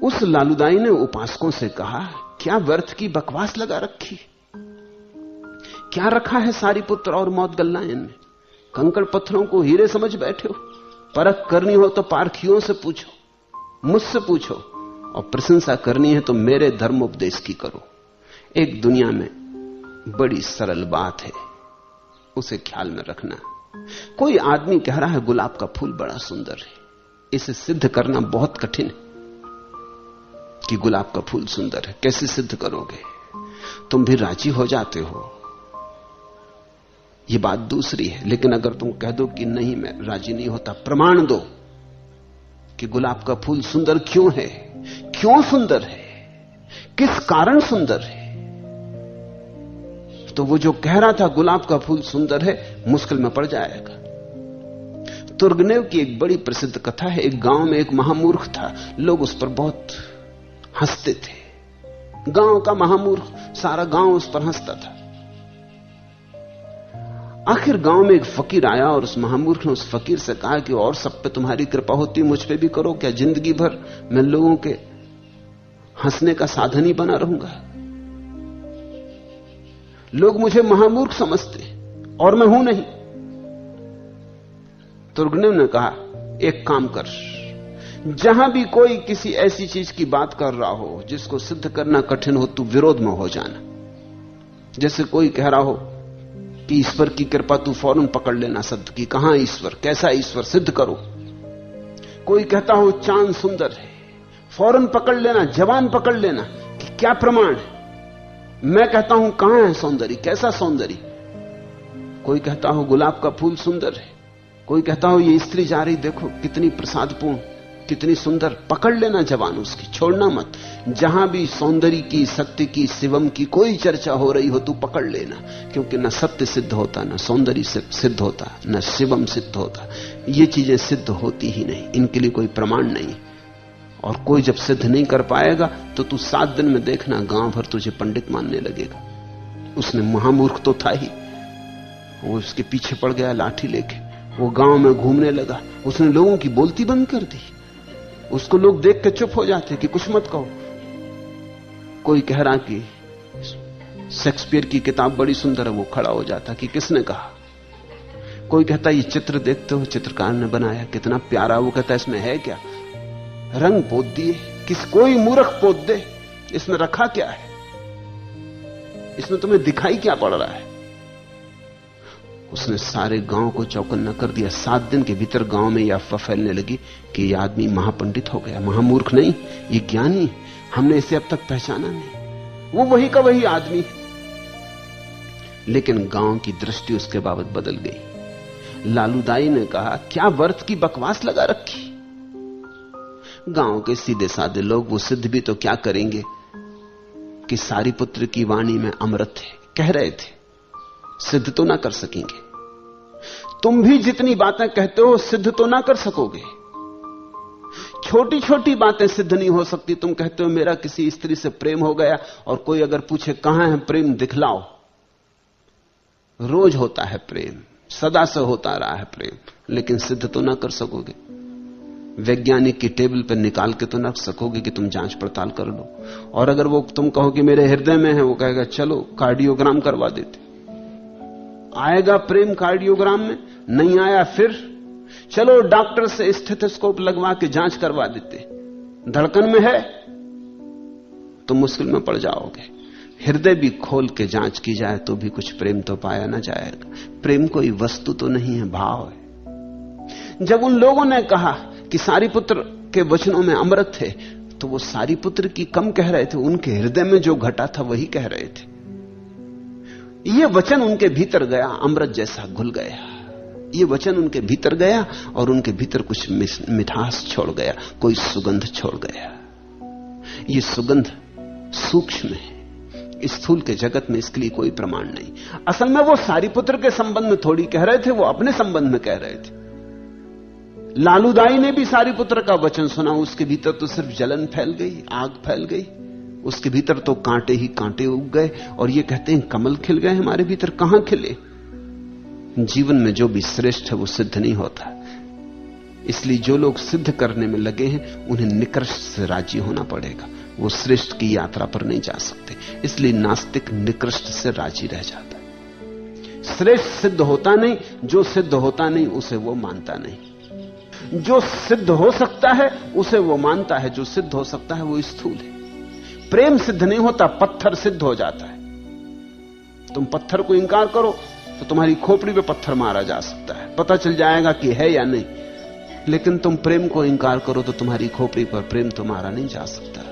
उस लालूदाई ने उपासकों से कहा, क्या व्यर्थ की बकवास लगा रखी, क्या रखा है सारीपुत्र और मौत गल्लायन में? कंकड़ पत्थरों को हीरे समझ बैठे हो। परख करनी हो तो पारखियों से पूछो, मुझसे पूछो, और प्रशंसा करनी है तो मेरे धर्म उपदेश की करो। एक दुनिया में बड़ी सरल बात है, उसे ख्याल में रखना। कोई आदमी कह रहा है गुलाब का फूल बड़ा सुंदर है, इसे सिद्ध करना बहुत कठिन है कि गुलाब का फूल सुंदर है। कैसे सिद्ध करोगे? तुम भी राजी हो जाते हो, यह बात दूसरी है। लेकिन अगर तुम कह दो कि नहीं, मैं राजी नहीं होता, प्रमाण दो कि गुलाब का फूल सुंदर क्यों है, क्यों सुंदर है, किस कारण सुंदर है, तो वो जो कह रहा था गुलाब का फूल सुंदर है मुश्किल में पड़ जाएगा। तुर्गनेव की एक बड़ी प्रसिद्ध कथा है। एक गांव में एक महामूर्ख था, लोग उस पर बहुत हंसते थे। गांव का महामूर्ख, सारा गांव उस पर हंसता था। आखिर गांव में एक फकीर आया और उस महामूर्ख ने उस फकीर से कहा कि और सब पे तुम्हारी कृपा होती, मुझ पे भी करो। क्या जिंदगी भर मैं लोगों के हंसने का साधन ही बना रहूंगा? लोग मुझे महामूर्ख समझते और मैं हूं नहीं। तुर्गनेव ने कहा, एक काम कर, जहां भी कोई किसी ऐसी चीज की बात कर रहा हो जिसको सिद्ध करना कठिन हो, तू विरोध में हो जाना। जैसे कोई कह रहा हो कि ईश्वर की कृपा, तू फौरन पकड़ लेना शब्द की, कहां ईश्वर, कैसा ईश्वर, सिद्ध करो। कोई कहता हो चांद सुंदर है, फौरन पकड़ लेना, जवान पकड़ लेना कि क्या प्रमाण है। मैं कहता हूं कहां है सौंदर्य, कैसा सौंदर्य। कोई कहता हो गुलाब का फूल सुंदर है, कोई कहता हो ये स्त्री जा रही, देखो कितनी प्रसादपूर्ण, कितनी सुंदर, पकड़ लेना जवान उसकी, छोड़ना मत। जहां भी सौंदर्य की, सत्य की, शिवम की कोई चर्चा हो रही हो, तू पकड़ लेना। क्योंकि न सत्य सिद्ध होता, न सौंदर्य सिद्ध होता, न शिवम सिद्ध होता। ये चीजें सिद्ध होती ही नहीं, इनके लिए कोई प्रमाण नहीं। और कोई जब सिद्ध नहीं कर पाएगा तो तू 7 दिन में देखना गांव भर तुझे पंडित मानने लगेगा। उसने महामूर्ख तो था ही, वो उसके पीछे पड़ गया लाठी लेके, वो गांव में घूमने लगा, उसने लोगों की बोलती बंद कर दी। उसको लोग देख के चुप हो जाते कि कुछ मत कहो। कोई कह रहा कि शेक्सपियर की किताब बड़ी सुंदर है, वो खड़ा हो जाता कि किसने कहा। कोई कहता ये चित्र देखते हो, चित्रकार ने बनाया, कितना प्यारा। वो कहता इसमें है क्या, रंग पोत दिए, कोई मूर्ख पोत दे, इसमें रखा क्या है, इसमें तुम्हें दिखाई क्या पड़ रहा है। उसने सारे गांव को चौकन्ना कर दिया। 7 दिन के भीतर गांव में यह अफवाह फैलने लगी कि यह आदमी महापंडित हो गया, महामूर्ख नहीं, ये ज्ञानी, हमने इसे अब तक पहचाना नहीं, वो वही का वही आदमी। लेकिन गांव की दृष्टि उसके बाबत बदल गई। लालूदाई ने कहा, क्या व्यर्थ की बकवास लगा रखी। गांव के सीधे साधे लोग वो सिद्ध भी तो क्या करेंगे कि सारीपुत्र की वाणी में अमृत है, कह रहे थे, सिद्ध तो ना कर सकेंगे। तुम भी जितनी बातें कहते हो सिद्ध तो ना कर सकोगे। छोटी छोटी बातें सिद्ध नहीं हो सकती। तुम कहते हो मेरा किसी स्त्री से प्रेम हो गया, और कोई अगर पूछे कहां है प्रेम, दिखलाओ। रोज होता है प्रेम, सदा से होता रहा है प्रेम, लेकिन सिद्ध तो ना कर सकोगे। वैज्ञानिक की टेबल पर निकाल के तो ना सकोगे कि तुम जांच पड़ताल कर लो। और अगर वो तुम कहो कि मेरे हृदय में है, वो कहेगा चलो कार्डियोग्राम करवा देते। आएगा प्रेम कार्डियोग्राम में, नहीं आया फिर चलो डॉक्टर से स्टेथोस्कोप लगवा के जांच करवा देते। धड़कन में है तो मुश्किल में पड़ जाओगे। हृदय भी खोल के जांच की जाए तो भी कुछ प्रेम तो पाया ना जाएगा। प्रेम कोई वस्तु तो नहीं है, भाव है। जब उन लोगों ने कहा कि सारीपुत्र के वचनों में अमृत थे, तो वो सारीपुत्र की कम कह रहे थे, उनके हृदय में जो घटा था वही कह रहे थे। ये वचन उनके भीतर गया, अमृत जैसा घुल गया। ये वचन उनके भीतर गया और उनके भीतर कुछ मिठास छोड़ गया, कोई सुगंध छोड़ गया। ये सुगंध सूक्ष्म है, स्थूल के जगत में इसके लिए कोई प्रमाण नहीं। असल में वो सारीपुत्र के संबंध में थोड़ी कह रहे थे, वो अपने संबंध में कह रहे थे। लालूदाई ने भी सारीपुत्र का वचन सुना, उसके भीतर तो सिर्फ जलन फैल गई, आग फैल गई, उसके भीतर तो कांटे ही कांटे उग गए। और ये कहते हैं कमल खिल गए हमारे भीतर, कहां खिले। जीवन में जो भी श्रेष्ठ है वो सिद्ध नहीं होता, इसलिए जो लोग सिद्ध करने में लगे हैं उन्हें निकृष्ट से राजी होना पड़ेगा। वो श्रेष्ठ की यात्रा पर नहीं जा सकते। इसलिए नास्तिक निकृष्ट से राजी रह जाता है। श्रेष्ठ सिद्ध होता नहीं, जो सिद्ध होता नहीं उसे वो मानता नहीं। जो सिद्ध हो सकता है उसे वो मानता है, जो सिद्ध हो सकता है वो स्थूल है। प्रेम सिद्ध नहीं होता, पत्थर सिद्ध हो जाता है। तुम पत्थर को इंकार करो तो तुम्हारी खोपड़ी पे पत्थर मारा जा सकता है, पता चल जाएगा कि है या नहीं। लेकिन तुम प्रेम को इंकार करो तो तुम्हारी खोपड़ी पर प्रेम तो मारा नहीं जा सकता,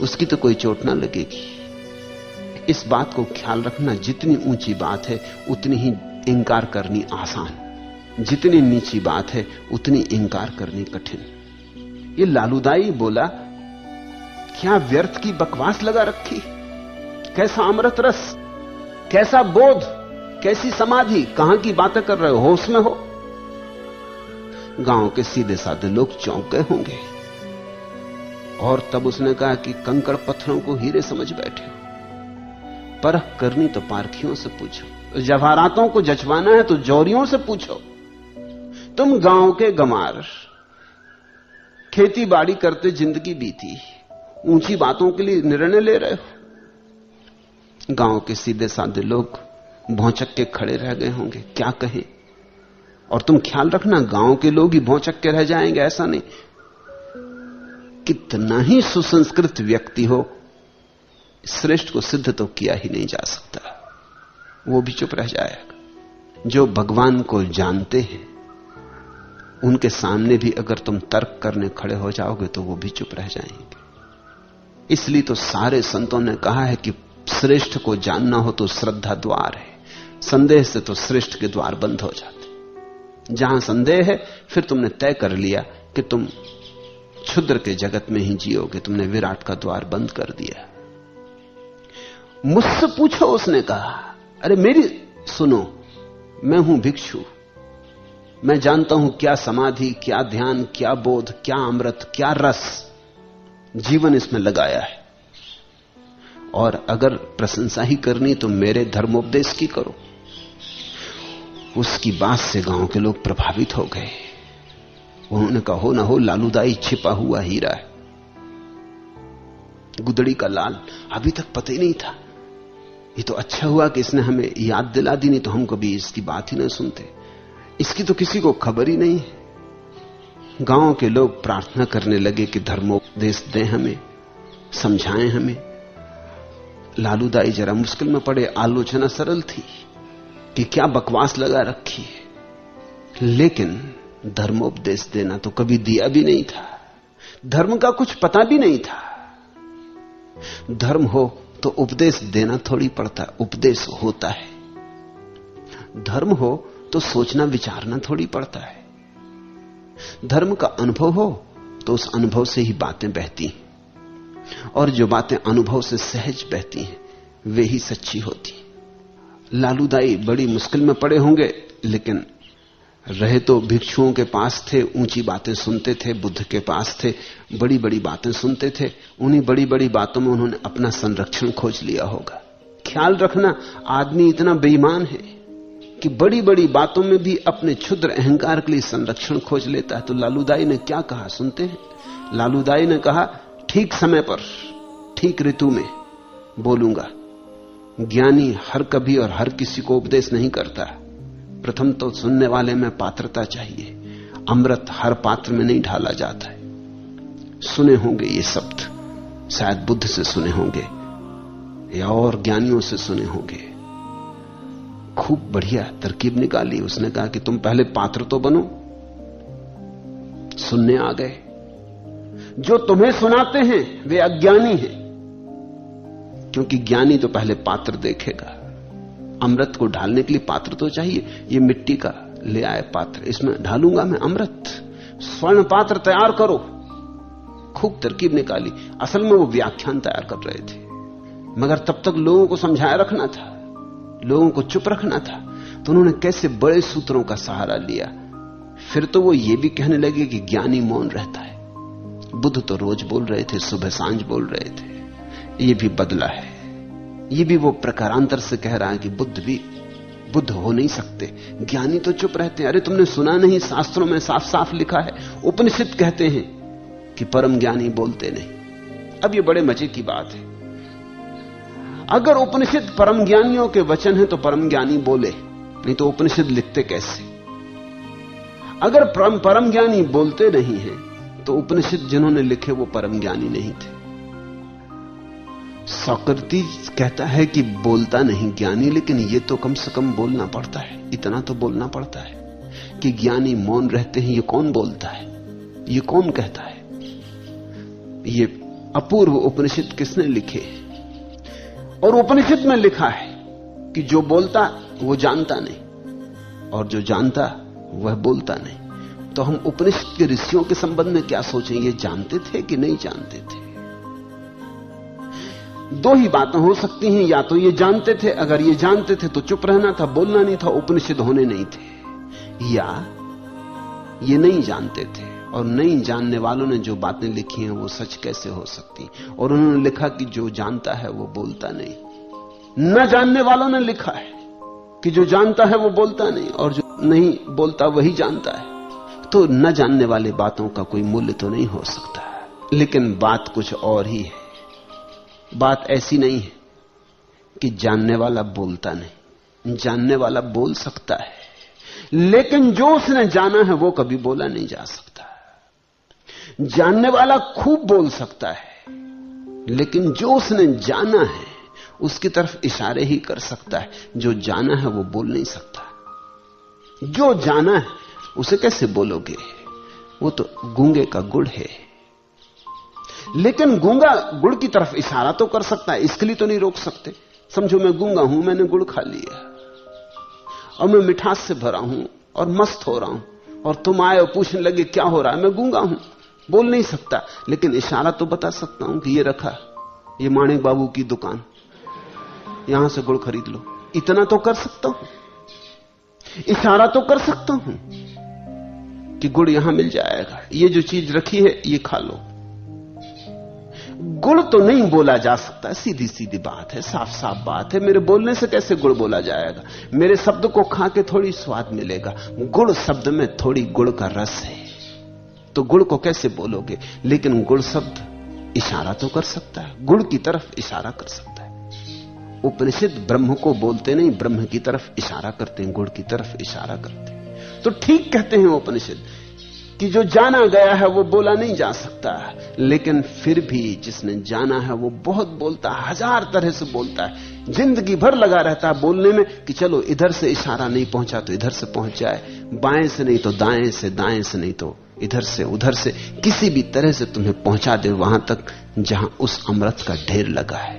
उसकी तो कोई चोट ना लगेगी। इस बात को ख्याल रखना, जितनी ऊंची बात है उतनी ही इंकार करनी आसान, जितनी नीची बात है उतनी इंकार करनी कठिन। ये लालूदाई बोला, क्या व्यर्थ की बकवास लगा रखी, कैसा अमृत रस, कैसा बोध, कैसी समाधि, कहां की बातें कर रहे हो, होश में हो। गांव के सीधे साधे लोग चौंक गए होंगे। और तब उसने कहा कि कंकड़ पत्थरों को हीरे समझ बैठे, परख करनी तो पारखियों से पूछो, जवाहरातों को जचवाना है तो जौहरियों से पूछो। तुम गांव के गमार, खेती बाड़ी करते जिंदगी बीती, ऊंची बातों के लिए निर्णय ले रहे हो। गांव के सीधे साधे लोग भौंचक के खड़े रह गए होंगे, क्या कहें। और तुम ख्याल रखना, गांव के लोग ही भौंचक के रह जाएंगे ऐसा नहीं। कितना ही सुसंस्कृत व्यक्ति हो, श्रेष्ठ को सिद्ध तो किया ही नहीं जा सकता, वो भी चुप रह जाएगा। जो भगवान को जानते हैं उनके सामने भी अगर तुम तर्क करने खड़े हो जाओगे तो वो भी चुप रह जाएंगे। इसलिए तो सारे संतों ने कहा है कि श्रेष्ठ को जानना हो तो श्रद्धा द्वार है, संदेह से तो श्रेष्ठ के द्वार बंद हो जाते। जहां संदेह है फिर तुमने तय कर लिया कि तुम क्षुद्र के जगत में ही जियोगे, तुमने विराट का द्वार बंद कर दिया। मुझसे पूछो, उसने कहा, अरे मेरी सुनो, मैं हूं भिक्षु, मैं जानता हूं क्या समाधि, क्या ध्यान, क्या बोध, क्या अमृत, क्या रस जीवन इसमें लगाया है। और अगर प्रशंसा ही करनी तो मेरे धर्मोपदेश की करो। उसकी बात से गांव के लोग प्रभावित हो गए। उन्होंने कहा, हो ना हो लालूदाई छिपा हुआ हीरा है, गुदड़ी का लाल, अभी तक पता ही नहीं था। ये तो अच्छा हुआ कि इसने हमें याद दिला दी, नहीं तो हम कभी इसकी बात ही नहीं सुनते। इसकी तो किसी को खबर ही नहीं है। गांव के लोग प्रार्थना करने लगे कि धर्मोपदेश दें हमें, समझाएं हमें। लालूदाई जरा मुश्किल में पड़े। आलोचना सरल थी कि क्या बकवास लगा रखी है, लेकिन धर्मोपदेश देना तो कभी दिया भी नहीं था, धर्म का कुछ पता भी नहीं था। धर्म हो तो उपदेश देना थोड़ी पड़ता, उपदेश होता है। धर्म हो तो सोचना विचारना थोड़ी पड़ता है। धर्म का अनुभव हो तो उस अनुभव से ही बातें बहती हैं, और जो बातें अनुभव से सहज बहती हैं वे ही सच्ची होती। लालूदाई बड़ी मुश्किल में पड़े होंगे, लेकिन रहे तो भिक्षुओं के पास थे, ऊंची बातें सुनते थे, बुद्ध के पास थे, बड़ी बड़ी बातें सुनते थे। उन्हीं बड़ी बड़ी बातों में उन्होंने अपना संरक्षण खोज लिया होगा। ख्याल रखना, आदमी इतना बेईमान है कि बड़ी बड़ी बातों में भी अपने क्षुद्र अहंकार के लिए संरक्षण खोज लेता है। तो लालूदाई ने क्या कहा सुनते हैं? लालूदाई ने कहा, ठीक समय पर ठीक ऋतु में बोलूंगा। ज्ञानी हर कभी और हर किसी को उपदेश नहीं करता। प्रथम तो सुनने वाले में पात्रता चाहिए। अमृत हर पात्र में नहीं ढाला जाता है। सुने होंगे ये शब्द, शायद बुद्ध से सुने होंगे या और ज्ञानियों से सुने होंगे। खूब बढ़िया तरकीब निकाली। उसने कहा कि तुम पहले पात्र तो बनो। सुनने आ गए। जो तुम्हें सुनाते हैं वे अज्ञानी हैं, क्योंकि ज्ञानी तो पहले पात्र देखेगा। अमृत को ढालने के लिए पात्र तो चाहिए। ये मिट्टी का ले आए पात्र, इसमें ढालूंगा मैं अमृत। स्वर्ण पात्र तैयार करो। खूब तरकीब निकाली। असल में वो व्याख्यान तैयार कर रहे थे, मगर तब तक लोगों को समझाए रखना था, लोगों को चुप रखना था। तो उन्होंने कैसे बड़े सूत्रों का सहारा लिया। फिर तो वो ये भी कहने लगे कि ज्ञानी मौन रहता है। बुद्ध तो रोज बोल रहे थे, सुबह सांझ बोल रहे थे। ये भी बदला है। ये भी वो प्रकारांतर से कह रहा है कि बुद्ध भी बुद्ध हो नहीं सकते। ज्ञानी तो चुप रहते हैं। अरे तुमने सुना नहीं, शास्त्रों में साफ साफ लिखा है, उपनिषद कहते हैं कि परम ज्ञानी बोलते नहीं। अब ये बड़े मजे की बात है, अगर उपनिषद परम ज्ञानियों के वचन है तो परम ज्ञानी बोले, नहीं तो उपनिषद लिखते कैसे? अगर परम ज्ञानी बोलते नहीं है तो उपनिषद जिन्होंने लिखे वो परम ज्ञानी नहीं थे। सोक्रेटिस कहता है कि बोलता नहीं ज्ञानी, लेकिन ये तो कम से कम बोलना पड़ता है, इतना तो बोलना पड़ता है कि ज्ञानी मौन रहते हैं। ये कौन बोलता है? ये कौन कहता है? ये अपूर्व उपनिषद किसने लिखे? और उपनिषद में लिखा है कि जो बोलता वो जानता नहीं, और जो जानता वह बोलता नहीं। तो हम उपनिषद के ऋषियों के संबंध में क्या सोचें? ये जानते थे कि नहीं जानते थे? दो ही बातें हो सकती हैं, या तो ये जानते थे, अगर ये जानते थे तो चुप रहना था, बोलना नहीं था, उपनिषद होने नहीं थे, या ये नहीं जानते थे और नहीं जानने वालों ने जो बातें लिखी हैं वो सच कैसे हो सकती? और उन्होंने लिखा कि जो जानता है वो बोलता नहीं। न जानने वालों ने लिखा है कि जो जानता है वो बोलता नहीं, और जो नहीं बोलता वही जानता है। तो न जानने वाले बातों का कोई मूल्य तो नहीं हो सकता। लेकिन बात कुछ और ही है। बात ऐसी नहीं है कि जानने वाला बोलता नहीं, जानने वाला बोल सकता है, लेकिन जो उसने जाना है वो कभी बोला नहीं जा सकता। जानने वाला खूब बोल सकता है, लेकिन जो उसने जाना है उसकी तरफ इशारे ही कर सकता है। जो जाना है वो बोल नहीं सकता। जो जाना है उसे कैसे बोलोगे? वो तो गूंगे का गुड़ है। लेकिन गूंगा गुड़ की तरफ इशारा तो कर सकता है, इसके लिए तो नहीं रोक सकते। समझो मैं गूंगा हूं, मैंने गुड़ खा लिया और मैं मिठास से भरा हूं और मस्त हो रहा हूं, और तुम आए और पूछने लगे क्या हो रहा है? मैं गूंगा हूं, बोल नहीं सकता, लेकिन इशारा तो बता सकता हूं कि ये रखा, ये माणिक बाबू की दुकान, यहां से गुड़ खरीद लो। इतना तो कर सकता हूं, इशारा तो कर सकता हूं कि गुड़ यहां मिल जाएगा, ये जो चीज रखी है ये खा लो। गुड़ तो नहीं बोला जा सकता, सीधी सीधी बात है, साफ साफ बात है। मेरे बोलने से कैसे गुड़ बोला जाएगा? मेरे शब्द को खा के थोड़ी स्वाद मिलेगा। गुड़ शब्द में थोड़ी गुड़ का रस है, तो गुड़ को कैसे बोलोगे? लेकिन गुड़ शब्द इशारा तो कर सकता है, गुड़ की तरफ इशारा कर सकता है। उपनिषद ब्रह्म को बोलते नहीं, ब्रह्म की तरफ इशारा करते हैं, गुड़ की तरफ इशारा करते हैं। तो ठीक कहते हैं उपनिषद कि जो जाना गया है वो बोला नहीं जा सकता, लेकिन फिर भी जिसने जाना है वो बहुत बोलता है, हजार तरह से बोलता है, जिंदगी भर लगा रहता है बोलने में कि चलो इधर से इशारा नहीं पहुंचा तो इधर से पहुंच जाए, बाएं से नहीं तो दाएं से, दाएं से नहीं तो इधर से उधर से, किसी भी तरह से तुम्हें पहुंचा दे वहां तक जहां उस अमृत का ढेर लगा है,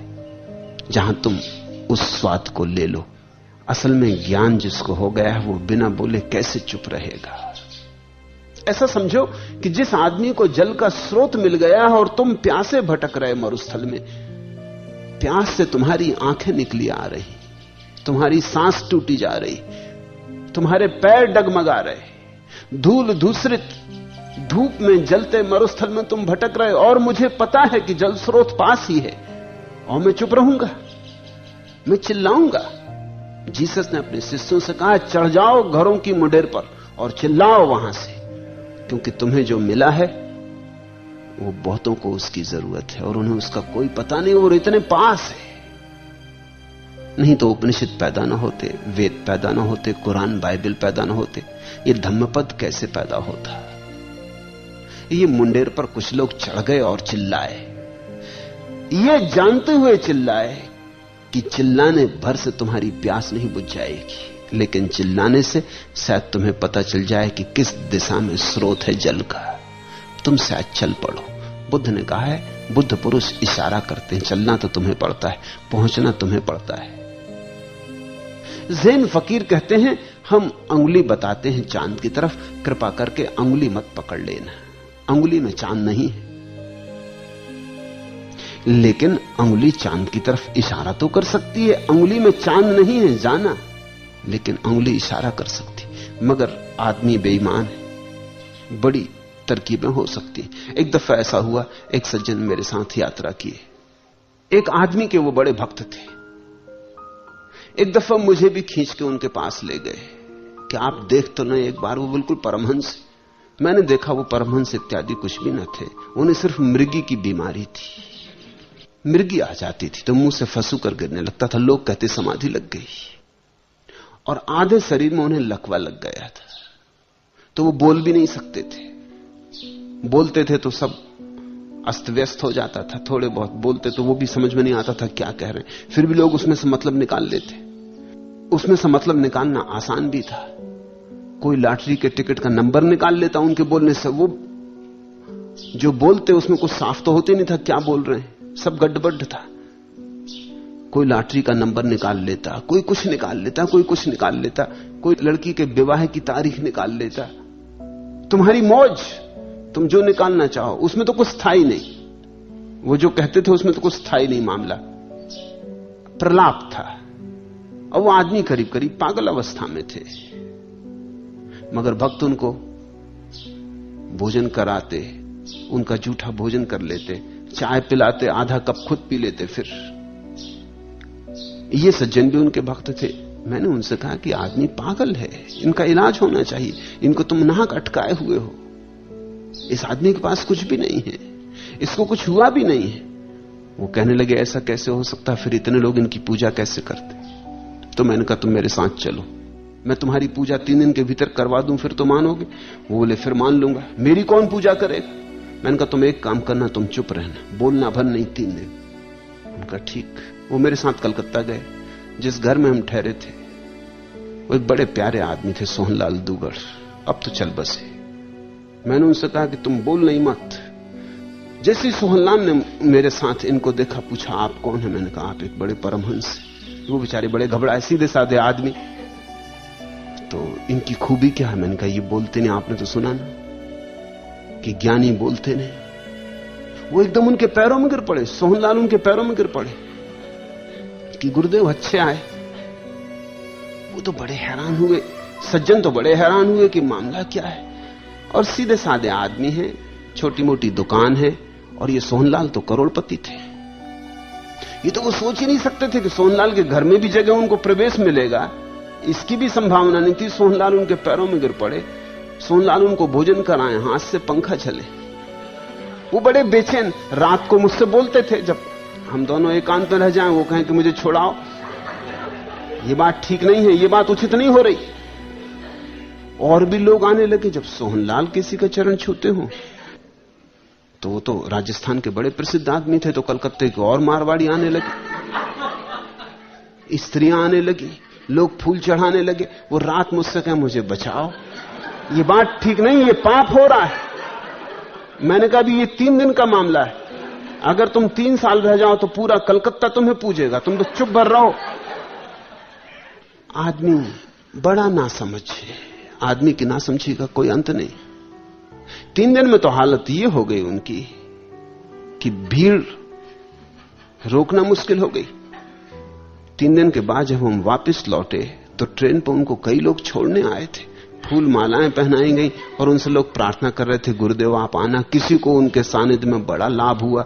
जहां तुम उस स्वाद को ले लो। असल में ज्ञान जिसको हो गया है वो बिना बोले कैसे चुप रहेगा? ऐसा समझो कि जिस आदमी को जल का स्रोत मिल गया है और तुम प्यासे भटक रहे मरुस्थल में, प्यास से तुम्हारी आंखें निकली आ रही, तुम्हारी सांस टूटी जा रही, तुम्हारे पैर डगमगा रहे, धूल धूसरित धूप में जलते मरुस्थल में तुम भटक रहे, और मुझे पता है कि जल स्रोत पास ही है, और मैं चुप रहूंगा? मैं चिल्लाऊंगा? जीसस ने अपने शिष्यों से कहा चढ़ जाओ घरों की मुंडेर पर और चिल्लाओ वहां से, क्योंकि तुम्हें जो मिला है वो बहुतों को उसकी जरूरत है और उन्हें उसका कोई पता नहीं, और इतने पास है। नहीं तो उपनिषद पैदा ना होते, वेद पैदा ना होते, कुरान बाइबल पैदा ना होते, ये धम्मपद कैसे पैदा होता? ये मुंडेर पर कुछ लोग चढ़ गए और चिल्लाए, ये जानते हुए चिल्लाए कि चिल्लाने भर से तुम्हारी प्यास नहीं बुझ जाएगी, लेकिन चिल्लाने से शायद तुम्हें पता चल जाए कि किस दिशा में स्रोत है जल का, तुम शायद चल पड़ो। बुद्ध ने कहा है बुद्ध पुरुष इशारा करते हैं, चलना तो तुम्हें पड़ता है, पहुंचना तुम्हें पड़ता है। ज़ैन फकीर कहते हैं हम अंगुली बताते हैं चांद की तरफ, कृपा करके अंगुली मत पकड़ लेना, अंगुली में चांद नहीं है। लेकिन अंगुली चांद की तरफ इशारा तो कर सकती है, अंगुली में चांद नहीं है जाना, लेकिन अंगुली इशारा कर सकती। मगर आदमी बेईमान है, बड़ी तरकीबें हो सकती। एक दफा ऐसा हुआ, एक सज्जन मेरे साथ यात्रा किए, एक आदमी के वो बड़े भक्त थे, एक दफा मुझे भी खींच के उनके पास ले गए कि आप देख तो नहीं एक बार। वो बिल्कुल परमहंस। मैंने देखा वो परमहंस इत्यादि कुछ भी न थे। उन्हें सिर्फ मृगी की बीमारी थी। मृगी आ जाती थी तो मुंह से फंसू कर गिरने लगता था। लोग कहते समाधि लग गई। और आधे शरीर में उन्हें लकवा लग गया था, तो वो बोल भी नहीं सकते थे। बोलते थे तो सब अस्त व्यस्त हो जाता था। थोड़े बहुत बोलते तो वो भी समझ में नहीं आता था क्या कह रहे हैं। फिर भी लोग उसमें से मतलब निकाल लेते। उसमें से मतलब निकालना आसान भी था। कोई लॉटरी के टिकट का नंबर निकाल लेता उनके बोलने से। वो जो बोलते उसमें कुछ साफ तो होते नहीं था क्या बोल रहे हैं, सब गड़बड़ था। कोई लॉटरी का नंबर निकाल लेता, कोई कुछ निकाल लेता, कोई कुछ निकाल लेता, कोई लड़की के विवाह की तारीख निकाल लेता। तुम्हारी मौज, तुम जो निकालना चाहो। उसमें तो कुछ था ही नहीं। वो जो कहते थे उसमें तो कुछ था ही नहीं। मामला प्रलाप था। और वो आदमी करीब करीब पागल अवस्था में थे। मगर भक्त उनको भोजन कराते, उनका जूठा भोजन कर लेते, चाय पिलाते, आधा कप खुद पी लेते। फिर ये सज्जन भी उनके भक्त थे। मैंने उनसे कहा कि आदमी पागल है, इनका इलाज होना चाहिए। इनको तुम नाहक अटकाए हुए हो। इस आदमी के पास कुछ भी नहीं है, इसको कुछ हुआ भी नहीं है। वो कहने लगे ऐसा कैसे हो सकता, फिर इतने लोग इनकी पूजा कैसे करते। तो मैंने कहा तुम मेरे साथ चलो, मैं तुम्हारी पूजा 3 दिन के भीतर करवा दूं, फिर तो मानोगे। वो बोले फिर मान लूंगा, मेरी कौन पूजा करेगा। मैंने कहा तुम एक काम करना, तुम चुप रहना, बोलना भर नहीं 3 दिन। उनका ठीक। वो मेरे साथ कलकत्ता गए। जिस घर में हम ठहरे थे वो एक बड़े प्यारे आदमी थे, सोहनलाल दुगड़। अब तो चल बसे। मैंने उनसे कहा कि तुम बोल नहीं मत। जैसे सोहनलाल ने मेरे साथ इनको देखा, पूछा आप कौन है। मैंने कहा आप एक बड़े परमहंस। वो बेचारे बड़े घबराए, सीधे साधे आदमी। तो इनकी खूबी क्या है। मैंने कहा ये बोलते नहीं, आपने तो सुना ना कि ज्ञानी बोलते नहीं। वो एकदम उनके पैरों में गिर पड़े। सोहनलाल उनके पैरों में गिर पड़े कि गुरुदेव अच्छे आए। वो तो बड़े हैरान हुए, सज्जन तो बड़े हैरान हुए कि मामला क्या है। और सीधे साधे आदमी हैं, छोटी मोटी दुकान है, और ये सोहनलाल तो करोड़पति थे। ये तो वो सोच ही नहीं सकते थे कि सोहनलाल के घर में भी जगह उनको प्रवेश मिलेगा, इसकी भी संभावना नहीं थी। सोहनलाल उनके पैरों में गिर पड़े। सोहनलाल उनको भोजन कराए, हाथ से पंखा चले। वो बड़े बेचैन। रात को मुझसे बोलते थे, जब हम दोनों एकांत में रह जाएं, वो कहें कि मुझे छोड़ाओ, ये बात ठीक नहीं है, ये बात उचित नहीं हो रही। और भी लोग आने लगे। जब सोहनलाल किसी का चरण छूते हो, तो वो तो राजस्थान के बड़े प्रसिद्ध आदमी थे, तो कलकत्ते के और मारवाड़ी आने लगे, स्त्रियां आने लगी, लोग फूल चढ़ाने लगे। वो रात मुझसे कहे मुझे बचाओ, ये बात ठीक नहीं, ये पाप हो रहा है। मैंने कहा भी ये 3 दिन का मामला है, अगर तुम 3 साल रह जाओ तो पूरा कलकत्ता तुम्हें पूजेगा, तुम तो चुप भर रहो। आदमी बड़ा नासमझ है। आदमी की नासमझी का कोई अंत नहीं। 3 दिन में तो हालत ये हो गई उनकी कि भीड़ रोकना मुश्किल हो गई। 3 दिन के बाद जब हम वापस लौटे तो ट्रेन पर उनको कई लोग छोड़ने आए थे। फूल मालाएं पहनाई गई और उनसे लोग प्रार्थना कर रहे थे गुरुदेव आप आना। किसी को उनके सानिध्य में बड़ा लाभ हुआ,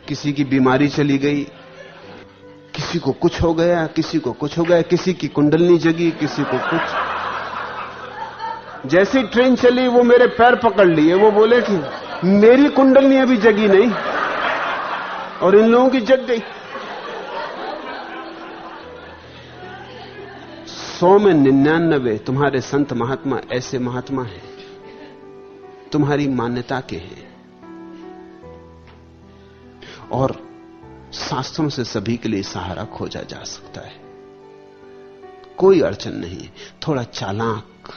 किसी की बीमारी चली गई, किसी को कुछ हो गया, किसी को कुछ हो गया, किसी की कुंडलनी जगी, किसी को कुछ। जैसे ही ट्रेन चली वो मेरे पैर पकड़ लिए। वो बोले कि मेरी कुंडलनी अभी जगी नहीं और इन लोगों की जग गई। 100 में 99 तुम्हारे संत महात्मा ऐसे महात्मा हैं, तुम्हारी मान्यता के हैं। और शास्त्रों से सभी के लिए सहारा खोजा जा सकता है, कोई अड़चन नहीं। थोड़ा चालाक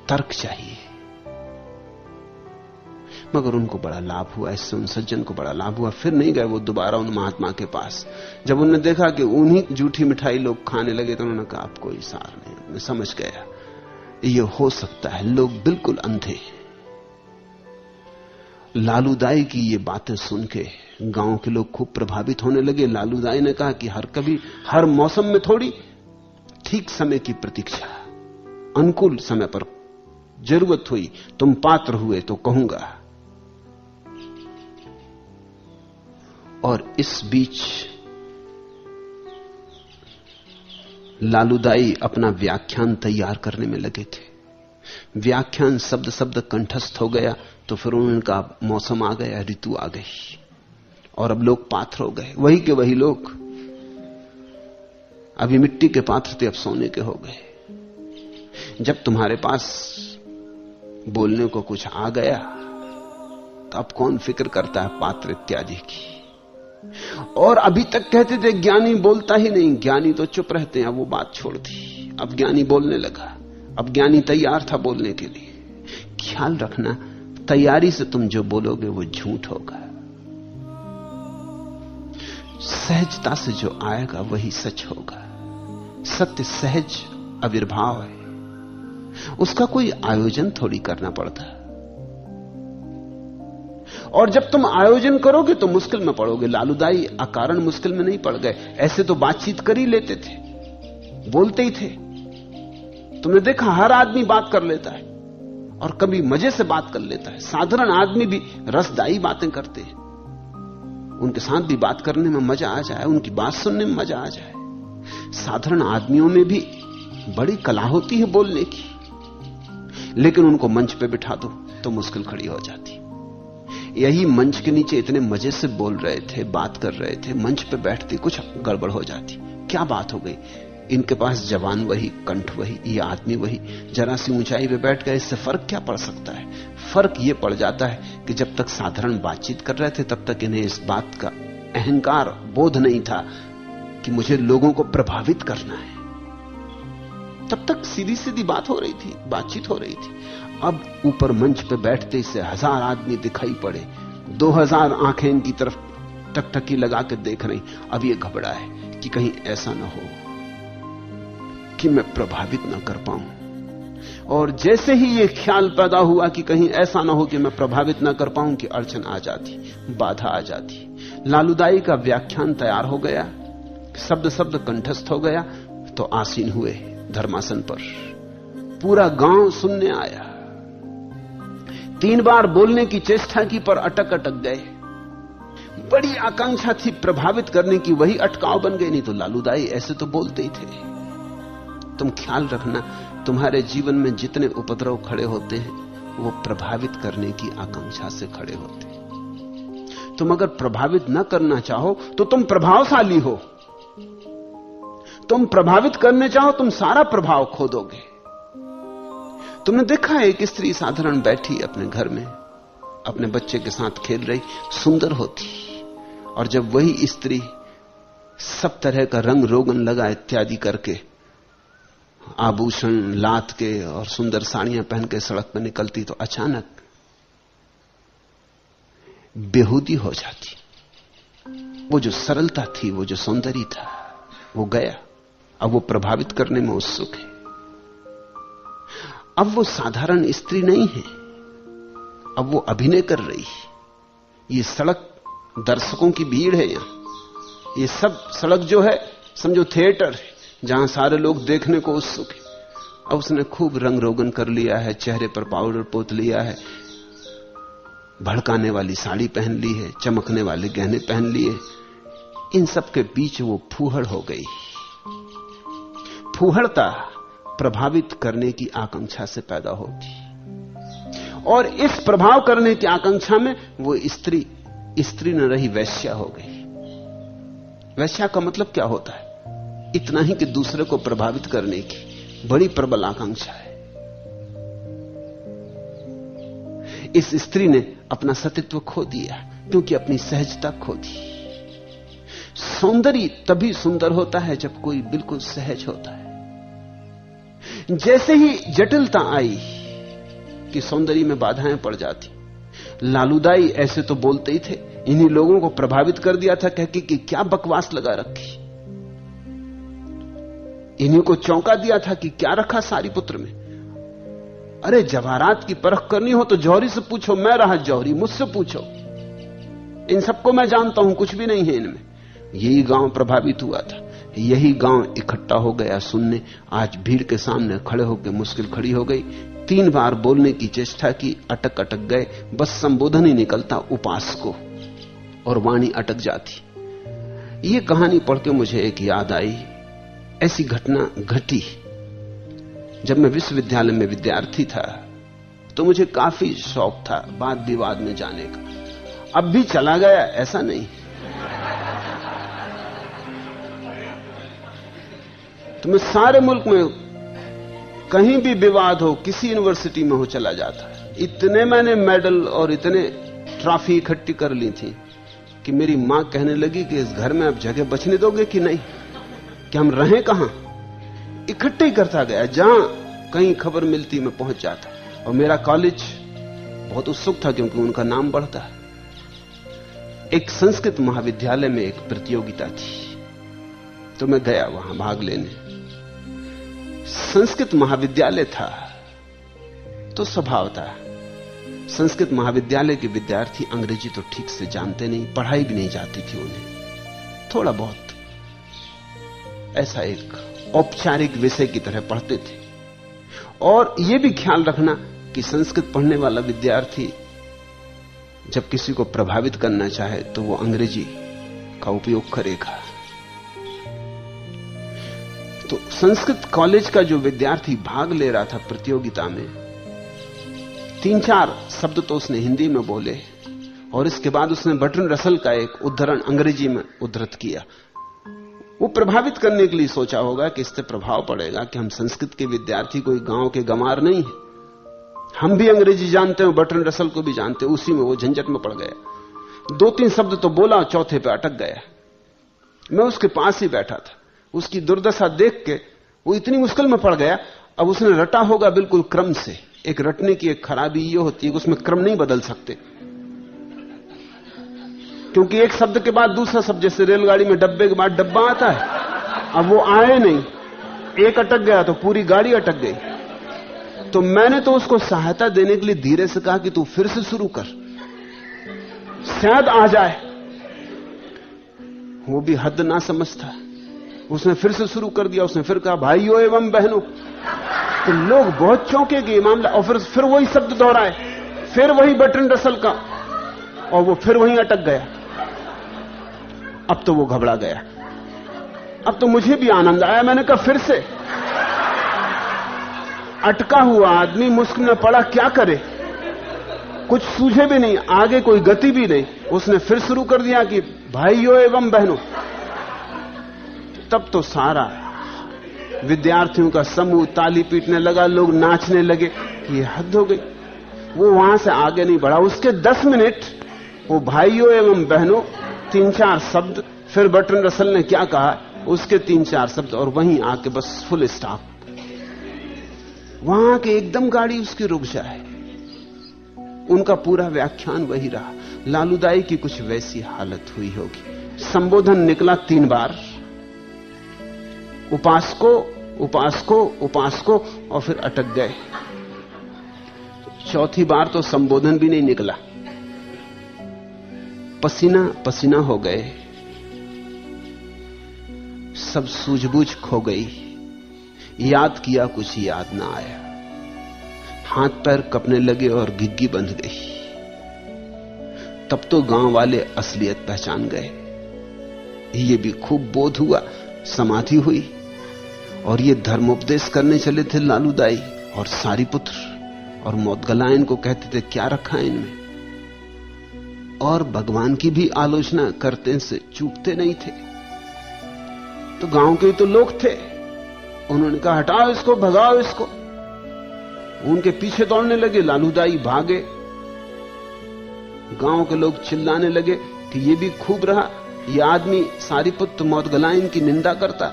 तर्क चाहिए। मगर उनको बड़ा लाभ हुआ, इससे उन सज्जन को बड़ा लाभ हुआ। फिर नहीं गए वो दोबारा उन महात्मा के पास। जब उन्होंने देखा कि उन्हीं जूठी मिठाई लोग खाने लगे तो उन्होंने कहा आप कोई सार नहीं। मैं समझ गया ये हो सकता है, लोग बिल्कुल अंधे। लालूदाई की ये बातें सुन के गांव के लोग खूब प्रभावित होने लगे। लालूदाई ने कहा कि हर मौसम में थोड़ी ठीक समय की प्रतीक्षा, अनुकूल समय पर जरूरत हुई, तुम पात्र हुए तो कहूंगा। और इस बीच लालूदाई अपना व्याख्यान तैयार करने में लगे थे। व्याख्यान शब्द शब्द कंठस्थ हो गया तो फिर उनका मौसम आ गया, ऋतु आ गई, और अब लोग पात्र हो गए, वही के वही लोग। अभी मिट्टी के पात्र थे, अब सोने के हो गए। जब तुम्हारे पास बोलने को कुछ आ गया तो अब कौन फिक्र करता है पात्र इत्यादि की। और अभी तक कहते थे ज्ञानी बोलता ही नहीं, ज्ञानी तो चुप रहते हैं, अब वो बात छोड़ दी, अब ज्ञानी बोलने लगा। अब ज्ञानी तैयार था बोलने के लिए। ख्याल रखना, तैयारी से तुम जो बोलोगे वो झूठ होगा, सहजता से जो आएगा वही सच होगा। सत्य सहज आविर्भाव है, उसका कोई आयोजन थोड़ी करना पड़ता। और जब तुम आयोजन करोगे तो मुश्किल में पड़ोगे। लालूदाई अकारण मुश्किल में नहीं पड़ गए, ऐसे तो बातचीत कर ही लेते थे, बोलते ही थे। तुमने देखा हर आदमी बात कर लेता है और कभी मजे से बात कर लेता है। साधारण आदमी भी रसदायी बातें करते हैं, उनके साथ भी बात करने में मजा आ जाए, उनकी बात सुनने में मजा आ जाए। साधारण आदमियों में भी बड़ी कला होती है बोलने की, लेकिन उनको मंच पे बिठा दो तो मुश्किल खड़ी हो जाती। यही मंच के नीचे इतने मजे से बोल रहे थे, बात कर रहे थे, मंच पे बैठते कुछ गड़बड़ हो जाती। क्या बात हो गई? इनके पास जबान वही, कंठ वही, ये आदमी वही, जरा सी ऊंचाई पे बैठ गए, इससे फर्क क्या पड़ सकता है? फर्क ये पड़ जाता है कि जब तक साधारण बातचीत कर रहे थे तब तक इन्हें इस बात का अहंकार बोध नहीं था कि मुझे लोगों को प्रभावित करना है। तब तक सीधी सीधी बात हो रही थी, बातचीत हो रही थी। अब ऊपर मंच पे बैठते से 1000 आदमी दिखाई पड़े, 2000 आंखें इनकी तरफ टकटकी लगा के देख रही। अब ये घबरा है कि कहीं ऐसा ना हो कि मैं प्रभावित ना कर पाऊं। और जैसे ही ये ख्याल पैदा हुआ कि कहीं ऐसा ना हो कि मैं प्रभावित ना कर पाऊं, कि अड़चन आ जाती, बाधा आ जाती। लालूदाई का व्याख्यान तैयार हो गया, शब्द शब्द कंठस्थ हो गया, तो आसीन हुए धर्मासन पर। पूरा गांव सुनने आया। 3 बार बोलने की चेष्टा की पर अटक गए। बड़ी आकांक्षा थी प्रभावित करने की, वही अटकाव बन गई। नहीं तो लालूदाई ऐसे तो बोलते ही थे। तुम ख्याल रखना, तुम्हारे जीवन में जितने उपद्रव खड़े होते हैं वो प्रभावित करने की आकांक्षा से खड़े होते हैं। तुम अगर प्रभावित न करना चाहो तो तुम प्रभावशाली हो। तुम प्रभावित करने चाहो तुम सारा प्रभाव खो दोगे। तुमने देखा है एक स्त्री साधारण बैठी अपने घर में अपने बच्चे के साथ खेल रही, सुंदर होती, और जब वही स्त्री सब तरह का रंग रोगन लगा इत्यादि करके, आभूषण लात के और सुंदर साड़ियां पहन के सड़क पर निकलती, तो अचानक बेहूदी हो जाती। वो जो सरलता थी, वो जो सौंदर्य था, वो गया। अब वो प्रभावित करने में उत्सुक है। अब वो साधारण स्त्री नहीं है, अब वो अभिनय कर रही है। ये सड़क दर्शकों की भीड़ है। यहां ये सब सड़क जो है समझो थिएटर है, जहां सारे लोग देखने को उत्सुक है। अब उसने खूब रंग रोगन कर लिया है, चेहरे पर पाउडर पोत लिया है, भड़काने वाली साड़ी पहन ली है, चमकने वाले गहने पहन लिए। इन सब के बीच वो फूहड़ हो गई। फूहड़ता प्रभावित करने की आकांक्षा से पैदा होती, और इस प्रभाव करने की आकांक्षा में वो स्त्री न रही, वैश्या हो गई। वैश्या का मतलब क्या होता है? इतना ही कि दूसरे को प्रभावित करने की बड़ी प्रबल आकांक्षा है। इस स्त्री ने अपना सतीत्व खो दिया क्योंकि अपनी सहजता खो दी। सौंदर्य तभी सुंदर होता है जब कोई बिल्कुल सहज होता है। जैसे ही जटिलता आई कि सौंदर्य में बाधाएं पड़ जाती। लालूदाई ऐसे तो बोलते ही थे, इन्हीं लोगों को प्रभावित कर दिया था कह के कि क्या बकवास लगा रखी। इन्हीं को चौंका दिया था कि क्या रखा सारी पुत्र में। अरे जवाहरात की परख करनी हो तो जौहरी से पूछो, मैं रहा जौहरी, मुझसे पूछो। इन सबको मैं जानता हूं, कुछ भी नहीं है इनमें। यही गांव प्रभावित हुआ था, यही गांव इकट्ठा हो गया सुनने। आज भीड़ के सामने खड़े होकर मुश्किल खड़ी हो गई। 3 बार बोलने की चेष्टा की, अटक गए। बस संबोधन ही निकलता उपास को, और वाणी अटक जाती। ये कहानी पढ़ के मुझे एक याद आई ऐसी घटना घटी जब मैं विश्वविद्यालय में विद्यार्थी था, तो मुझे काफी शौक था वाद विवाद में जाने का। अब भी चला गया ऐसा नहीं, तो मैं सारे मुल्क में कहीं भी विवाद हो, किसी यूनिवर्सिटी में हो, चला जाता। इतने मैंने मेडल और इतने ट्रॉफी इकट्ठी कर ली थी कि मेरी मां कहने लगी कि इस घर में अब जगह बचने दोगे कि नहीं, कि हम रहें कहां। इकट्ठे ही करता गया, जहां कहीं खबर मिलती मैं पहुंच जाता। और मेरा कॉलेज बहुत उत्सुक था क्योंकि उनका नाम बढ़ता। एक संस्कृत महाविद्यालय में एक प्रतियोगिता थी, तो मैं गया वहां भाग लेने। संस्कृत महाविद्यालय था तो स्वभाव था, संस्कृत महाविद्यालय के विद्यार्थी अंग्रेजी तो ठीक से जानते नहीं, पढ़ाई भी नहीं जाती थी उन्हें, थोड़ा बहुत ऐसा एक औपचारिक विषय की तरह पढ़ते थे। और यह भी ख्याल रखना कि संस्कृत पढ़ने वाला विद्यार्थी जब किसी को प्रभावित करना चाहे तो वो अंग्रेजी का उपयोग करेगा। तो संस्कृत कॉलेज का जो विद्यार्थी भाग ले रहा था प्रतियोगिता में, 3-4 शब्द तो उसने हिंदी में बोले और इसके बाद उसने बर्ट्रैंड रसल का एक उद्धरण अंग्रेजी में उद्धृत किया। वो प्रभावित करने के लिए सोचा होगा कि इससे प्रभाव पड़ेगा कि हम संस्कृत के विद्यार्थी कोई गांव के गमार नहीं है, हम भी अंग्रेजी जानते हैं, बर्ट्रैंड रसल को भी जानते हैं। उसी में वो झंझट में पड़ गया। 2-3 शब्द तो बोला, चौथे पे अटक गया। मैं उसके पास ही बैठा था, उसकी दुर्दशा देख के वो इतनी मुश्किल में पड़ गया। अब उसने रटा होगा बिल्कुल क्रम से। एक रटने की एक खराबी ये होती है कि उसमें क्रम नहीं बदल सकते, क्योंकि एक शब्द के बाद दूसरा शब्द, जैसे रेलगाड़ी में डब्बे के बाद डब्बा आता है, अब वो आए नहीं, एक अटक गया तो पूरी गाड़ी अटक गई। तो मैंने तो उसको सहायता देने के लिए धीरे से कहा कि तू फिर से शुरू कर, शायद आ जाए। वो भी हद ना समझता, उसने फिर से शुरू कर दिया। उसने फिर कहा भाइयों एवं बहनों, तो लोग बहुत चौंके कि ये मामला। और फिर वही शब्द दोहराए, फिर वही बर्ट्रैंड रसल का, और वो फिर वहीं अटक गया। अब तो वो घबरा गया। अब तो मुझे भी आनंद आया। मैंने कहा फिर से। अटका हुआ आदमी मुश्किल में पड़ा, क्या करे, कुछ सूझे भी नहीं, आगे कोई गति भी नहीं। उसने फिर शुरू कर दिया कि भाइयों एवं बहनों। तब तो सारा विद्यार्थियों का समूह ताली पीटने लगा, लोग नाचने लगे कि ये हद हो गई। वो वहां से आगे नहीं बढ़ा। उसके 10 मिनट वो भाइयों एवं बहनों 3-4 शब्द, फिर बर्ट्रैंड रसल ने क्या कहा उसके 3-4 शब्द, और वहीं आके बस फुल स्टॉप। वहां के एकदम गाड़ी उसकी रुक जाए। उनका पूरा व्याख्यान वही रहा। लालूदाई की कुछ वैसी हालत हुई होगी। संबोधन निकला 3 बार, उपासको उपासको उपासको, और फिर अटक गए। चौथी बार तो संबोधन भी नहीं निकला। पसीना पसीना हो गए, सब सूझबूझ खो गई। याद किया, कुछ याद ना आया। हाथ पैर कपने लगे और घिग्गी बंध गई। तब तो गांव वाले असलियत पहचान गए। ये भी खूब बोध हुआ, समाधि हुई। और ये धर्मोपदेश करने चले थे लालूदाई और सारीपुत्र, और मौदगलायन को कहते थे क्या रखा है इनमें। और भगवान की भी आलोचना करते से चूकते नहीं थे। तो गांव के तो लोग थे, उन्होंने कहा हटाओ इसको, भगाओ इसको। उनके पीछे दौड़ने लगे, लालूदाई भागे। गांव के लोग चिल्लाने लगे कि ये भी खूब रहा, ये आदमी सारीपुत्र मौदगलायन की निंदा करता,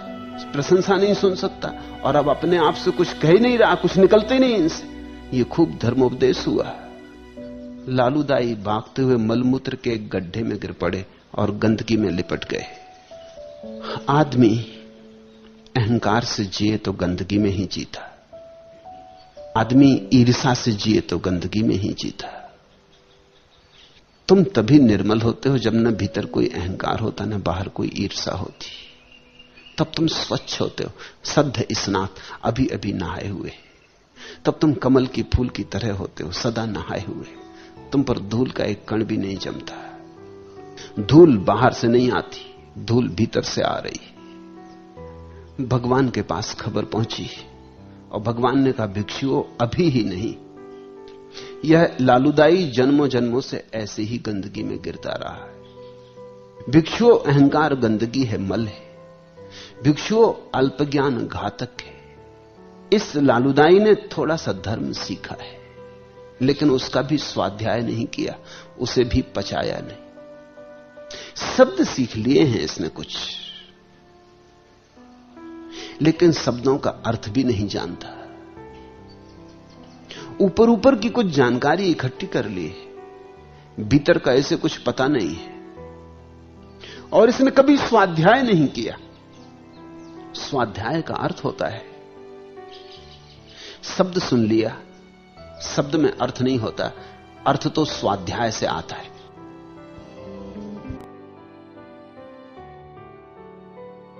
प्रशंसा नहीं सुन सकता, और अब अपने आप से कुछ कह ही नहीं रहा, कुछ निकलते नहीं इनसे। ये खूब धर्मोपदेश हुआ। लालूदाई भागते हुए मलमूत्र के एक गड्ढे में गिर पड़े और गंदगी में लिपट गए। आदमी अहंकार से जिए तो गंदगी में ही जीता, आदमी ईर्ष्या से जिए तो गंदगी में ही जीता। तुम तभी निर्मल होते हो जब न भीतर कोई अहंकार होता, न बाहर कोई ईर्ष्या होती। तब तुम स्वच्छ होते हो, सद्ध स्नात, अभी अभी नहाए हुए। तब तुम कमल की फूल की तरह होते हो, सदा नहाए हुए। तुम पर धूल का एक कण भी नहीं जमता। धूल बाहर से नहीं आती, धूल भीतर से आ रही। भगवान के पास खबर पहुंची और भगवान ने कहा, भिक्षुओं अभी ही नहीं, यह लालूदाई जन्मों जन्मों से ऐसे ही गंदगी में गिरता रहा है। भिक्षुओं अहंकार गंदगी है, मल है। भिक्षुओं अल्पज्ञान घातक है। इस लालूदाई ने थोड़ा सा धर्म सीखा है, लेकिन उसका भी स्वाध्याय नहीं किया, उसे भी पचाया नहीं। शब्द सीख लिए हैं इसने कुछ, लेकिन शब्दों का अर्थ भी नहीं जानता। ऊपर ऊपर की कुछ जानकारी इकट्ठी कर ली है, भीतर का ऐसे कुछ पता नहीं है। और इसने कभी स्वाध्याय नहीं किया। स्वाध्याय का अर्थ होता है, शब्द सुन लिया, शब्द में अर्थ नहीं होता, अर्थ तो स्वाध्याय से आता है।